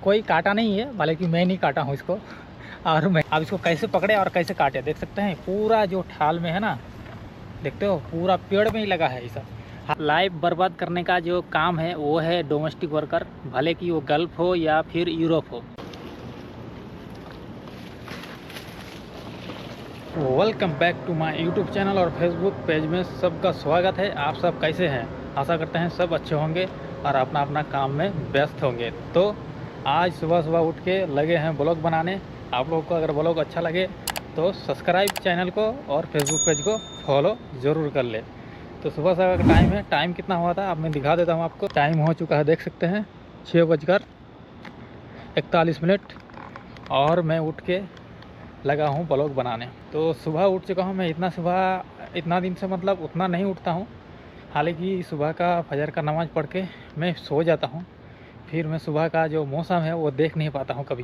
कोई काटा नहीं है, हालांकि मैं नहीं काटा हूँ इसको। और मैं अब इसको कैसे पकड़े और कैसे काटे देख सकते हैं। पूरा जो ठाल में है ना, देखते हो पूरा पेड़ में ही लगा है ये सब। लाइफ बर्बाद करने का जो काम है वो है डोमेस्टिक वर्कर, भले कि वो गल्फ हो या फिर यूरोप हो। Welcome back to my YouTube channel और फेसबुक पेज में सबका स्वागत है। आप सब कैसे हैं? आशा करते हैं सब अच्छे होंगे और अपना अपना काम में व्यस्त होंगे। तो आज सुबह सुबह उठ के लगे हैं ब्लॉग बनाने। आप लोगों को अगर ब्लॉग अच्छा लगे तो सब्सक्राइब चैनल को और फेसबुक पेज को फॉलो ज़रूर कर ले। तो सुबह सुबह का टाइम है, टाइम कितना हुआ था अब मैं दिखा देता हूँ आपको। टाइम हो चुका है, देख सकते हैं 6:41 और मैं उठ के लगा हूँ ब्लॉग बनाने। तो सुबह उठ चुका हूँ मैं। इतना दिन से मतलब उतना नहीं उठता हूँ, हालांकि सुबह का फजर का नमाज़ पढ़ के मैं सो जाता हूँ। फिर मैं सुबह का जो मौसम है वो देख नहीं पाता हूँ कभी,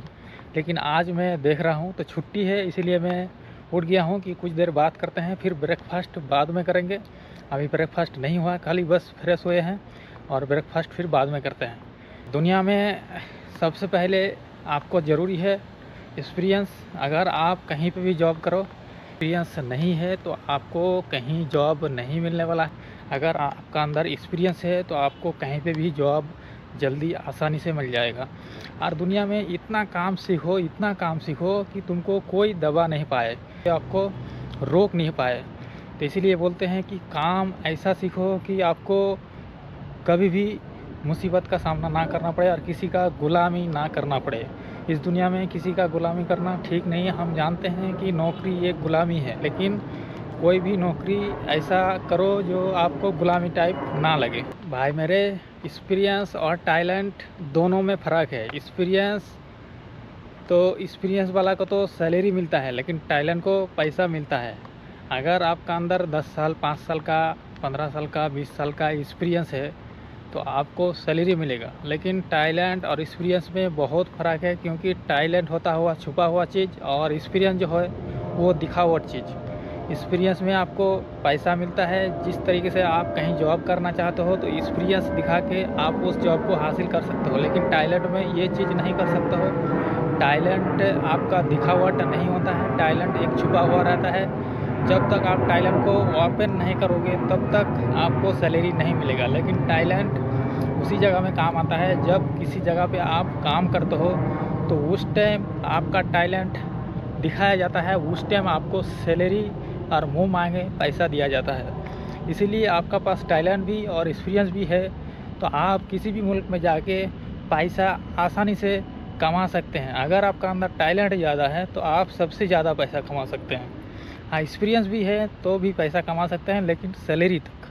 लेकिन आज मैं देख रहा हूँ। तो छुट्टी है इसीलिए मैं उठ गया हूँ कि कुछ देर बात करते हैं, फिर ब्रेकफास्ट बाद में करेंगे। अभी ब्रेकफास्ट नहीं हुआ, खाली बस फ्रेश हुए हैं और ब्रेकफास्ट फिर बाद में करते हैं। दुनिया में सबसे पहले आपको ज़रूरी है एक्सपीरियंस। अगर आप कहीं पे भी जॉब करो, एक्सपीरियंस नहीं है तो आपको कहीं जॉब नहीं मिलने वाला है। अगर आपका अंदर एक्सपीरियंस है तो आपको कहीं पे भी जॉब जल्दी आसानी से मिल जाएगा। और दुनिया में इतना काम सीखो कि तुमको कोई दबा नहीं पाए, आपको रोक नहीं पाए। तो इसीलिए बोलते हैं कि काम ऐसा सीखो कि आपको कभी भी मुसीबत का सामना ना करना पड़े और किसी का गुलामी ना करना पड़े। इस दुनिया में किसी का गुलामी करना ठीक नहीं है। हम जानते हैं कि नौकरी एक गुलामी है, लेकिन कोई भी नौकरी ऐसा करो जो आपको गुलामी टाइप ना लगे। भाई मेरे, एक्सपीरियंस और टैलेंट दोनों में फ़र्क है। एक्सपीरियंस वाला को तो सैलरी मिलता है, लेकिन टैलेंट को पैसा मिलता है। अगर आपका अंदर 10 साल 5 साल का 15 साल का 20 साल का एक्सपीरियंस है तो आपको सैलरी मिलेगा, लेकिन टैलेंट और एक्सपीरियंस में बहुत फ़र्क है। क्योंकि टैलेंट होता हुआ छुपा हुआ चीज़ और एक्सपीरियंस जो है वो दिखावट चीज़। एक्सपीरियंस में आपको पैसा मिलता है, जिस तरीके से आप कहीं जॉब करना चाहते हो तो एक्सपीरियंस दिखा के आप उस जॉब को हासिल कर सकते हो, लेकिन टैलेंट में ये चीज़ नहीं कर सकते हो। टैलेंट आपका दिखावट नहीं होता है, टैलेंट एक छुपा हुआ रहता है। जब तक आप टैलेंट को ओपन नहीं करोगे तब तक आपको सैलरी नहीं मिलेगा। लेकिन टैलेंट उसी जगह में काम आता है जब किसी जगह पे आप काम करते हो, तो उस टाइम आपका टैलेंट दिखाया जाता है, उस टाइम आपको सैलरी और मुँह मांगे पैसा दिया जाता है। इसीलिए आपका पास टैलेंट भी और एक्सपीरियंस भी है तो आप किसी भी मुल्क में जाके पैसा आसानी से कमा सकते हैं। अगर आपका अंदर टैलेंट ज़्यादा है तो आप सबसे ज़्यादा पैसा कमा सकते हैं। हाँ, एक्सपीरियंस भी है तो भी पैसा कमा सकते हैं, लेकिन सैलरी तक।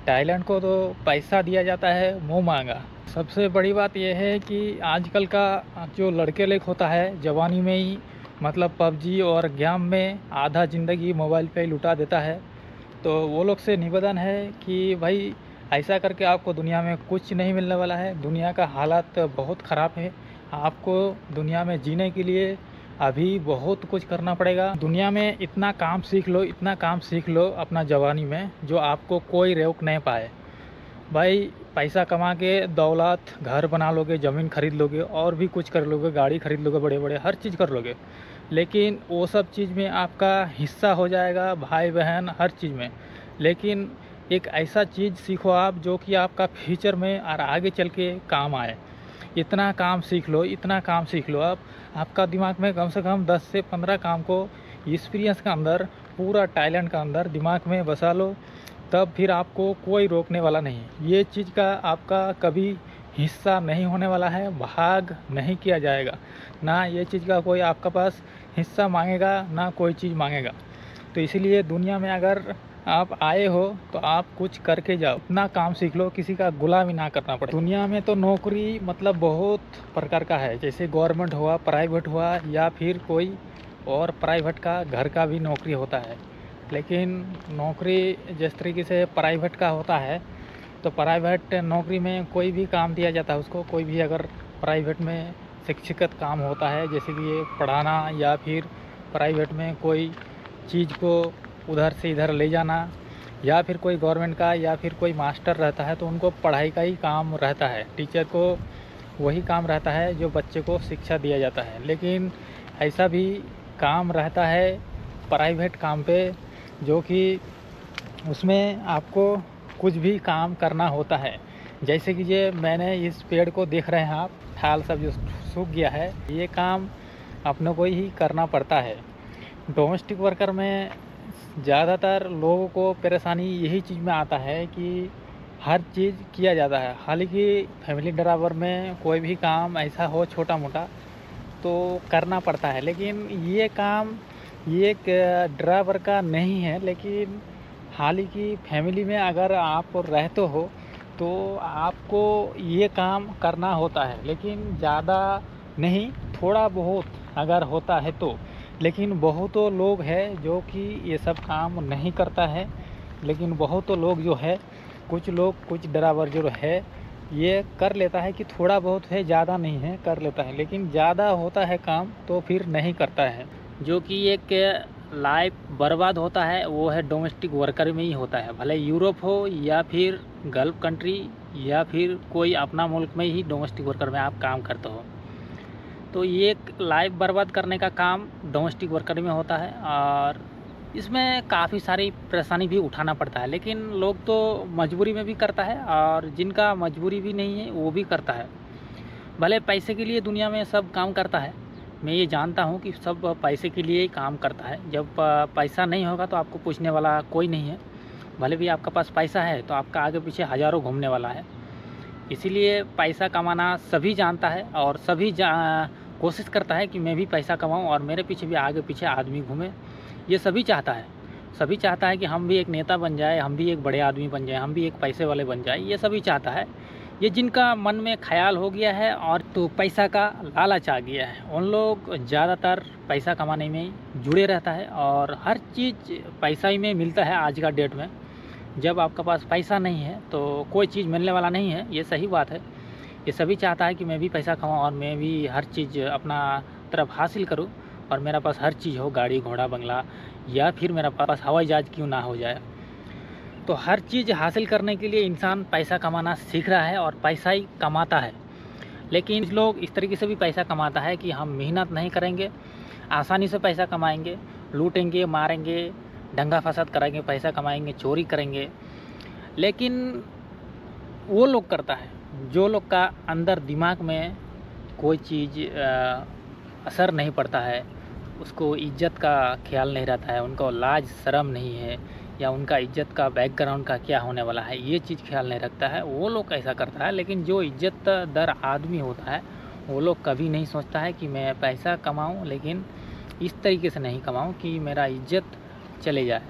टैलेंट को तो पैसा दिया जाता है मुँह मांगा। सबसे बड़ी बात यह है कि आजकल का जो लड़के लोग होता है जवानी में ही मतलब पबजी और गेम में आधा ज़िंदगी मोबाइल पे ही लुटा देता है। तो वो लोग से निवेदन है कि भाई ऐसा करके आपको दुनिया में कुछ नहीं मिलने वाला है। दुनिया का हालात बहुत ख़राब है। आपको दुनिया में जीने के लिए अभी बहुत कुछ करना पड़ेगा। दुनिया में इतना काम सीख लो अपना जवानी में, जो आपको कोई रोक नहीं पाए। भाई पैसा कमा के दौलत घर बना लोगे, ज़मीन खरीद लोगे और भी कुछ कर लोगे, गाड़ी खरीद लोगे, बड़े बड़े हर चीज़ कर लोगे, लेकिन वो सब चीज़ में आपका हिस्सा हो जाएगा, भाई बहन हर चीज़ में। लेकिन एक ऐसा चीज़ सीखो आप जो कि आपका फ्यूचर में और आगे चल के काम आए। इतना काम सीख लो आपका दिमाग में कम से कम 10 से 15 काम को एक्सपीरियंस का अंदर, पूरा टैलेंट का अंदर दिमाग में बसा लो, तब फिर आपको कोई रोकने वाला नहीं। ये चीज़ का आपका कभी हिस्सा नहीं होने वाला है, भाग नहीं किया जाएगा ना। ये चीज़ का कोई आपका पास हिस्सा मांगेगा ना कोई चीज़ मांगेगा। तो इसीलिए दुनिया में अगर आप आए हो तो आप कुछ करके जाओ, इतना काम सीख लो, किसी का गुलामी ना करना पड़े। दुनिया में तो नौकरी मतलब बहुत प्रकार का है, जैसे गवर्नमेंट हुआ, प्राइवेट हुआ, या फिर कोई और प्राइवेट का घर का भी नौकरी होता है। लेकिन नौकरी जिस तरीके से प्राइवेट का होता है, तो प्राइवेट नौकरी में कोई भी काम दिया जाता है उसको। कोई भी अगर प्राइवेट में शिक्षक काम होता है, जैसे कि ये पढ़ाना, या फिर प्राइवेट में कोई चीज़ को उधर से इधर ले जाना, या फिर कोई गवर्नमेंट का या फिर कोई मास्टर रहता है तो उनको पढ़ाई का ही काम रहता है। टीचर को वही काम रहता है जो बच्चे को शिक्षा दिया जाता है। लेकिन ऐसा भी काम रहता है प्राइवेट काम पे, जो कि उसमें आपको कुछ भी काम करना होता है। जैसे कि ये मैंने इस पेड़ को देख रहे हैं आप, ठाल सब जो सूख गया है, ये काम अपने को ही करना पड़ता है। डोमेस्टिक वर्कर में ज़्यादातर लोगों को परेशानी यही चीज़ में आता है कि हर चीज़ किया जाता है। हालांकि फैमिली ड्राइवर में कोई भी काम ऐसा हो छोटा मोटा तो करना पड़ता है, लेकिन ये काम ये एक ड्राइवर का नहीं है। लेकिन हालांकि फैमिली में अगर आप रहते हो तो आपको ये काम करना होता है, लेकिन ज़्यादा नहीं, थोड़ा बहुत अगर होता है तो। लेकिन बहुतों लोग हैं जो कि ये सब काम नहीं करता है। लेकिन बहुतों लोग जो है, कुछ लोग कुछ ड्राइवर जो है ये कर लेता है कि थोड़ा बहुत है, ज़्यादा नहीं है, कर लेता है। लेकिन ज़्यादा होता है काम तो फिर नहीं करता है। जो कि एक लाइफ बर्बाद होता है वो है डोमेस्टिक वर्कर में ही होता है। भले यूरोप हो या फिर गल्फ कंट्री या फिर कोई अपना मुल्क में ही डोमेस्टिक वर्कर में आप काम करते हो, तो ये एक लाइफ बर्बाद करने का काम डोमेस्टिक वर्कर में होता है। और इसमें काफ़ी सारी परेशानी भी उठाना पड़ता है, लेकिन लोग तो मजबूरी में भी करता है और जिनका मजबूरी भी नहीं है वो भी करता है। भले पैसे के लिए दुनिया में सब काम करता है, मैं ये जानता हूँ कि सब पैसे के लिए ही काम करता है। जब पैसा नहीं होगा तो आपको पूछने वाला कोई नहीं है। भले भी आपका पास पैसा है तो आपका आगे पीछे हज़ारों घूमने वाला है। इसीलिए पैसा कमाना सभी जानता है और सभी कोशिश करता है कि मैं भी पैसा कमाऊं और मेरे पीछे भी आगे पीछे आदमी घूमे। ये सभी चाहता है। सभी चाहता है कि हम भी एक नेता बन जाए, हम भी एक बड़े आदमी बन जाए, हम भी एक पैसे वाले बन जाए। ये सभी चाहता है। ये जिनका मन में ख्याल हो गया है और तो पैसा का लालच आ गया है, उन लोग ज़्यादातर पैसा कमाने में जुड़े रहता है और हर चीज़ पैसा ही में मिलता है आज का डेट में। जब आपका पास पैसा नहीं है तो कोई चीज़ मिलने वाला नहीं है, ये सही बात है। ये सभी चाहता है कि मैं भी पैसा कमाऊँ और मैं भी हर चीज़ अपना तरफ हासिल करूँ और मेरा पास हर चीज़ हो, गाड़ी घोड़ा बंगला, या फिर मेरा पास हवाई जहाज़ क्यों ना हो जाए। तो हर चीज़ हासिल करने के लिए इंसान पैसा कमाना सीख रहा है और पैसा ही कमाता है। लेकिन लोग इस तरीके से भी पैसा कमाता है कि हम मेहनत नहीं करेंगे, आसानी से पैसा कमाएंगे, लूटेंगे, मारेंगे, दंगा फसाद कराएंगे, पैसा कमाएंगे, चोरी करेंगे। लेकिन वो लोग करता है जो लोग का अंदर दिमाग में कोई चीज़ असर नहीं पड़ता है, उसको इज्जत का ख्याल नहीं रहता है, उनको लाज शर्म नहीं है, या उनका इज्जत का बैकग्राउंड का क्या होने वाला है ये चीज़ ख्याल नहीं रखता है, वो लोग ऐसा करता है। लेकिन जो इज्जत दर आदमी होता है वो लोग कभी नहीं सोचता है कि मैं पैसा कमाऊं, लेकिन इस तरीके से नहीं कमाऊं कि मेरा इज्जत चले जाए।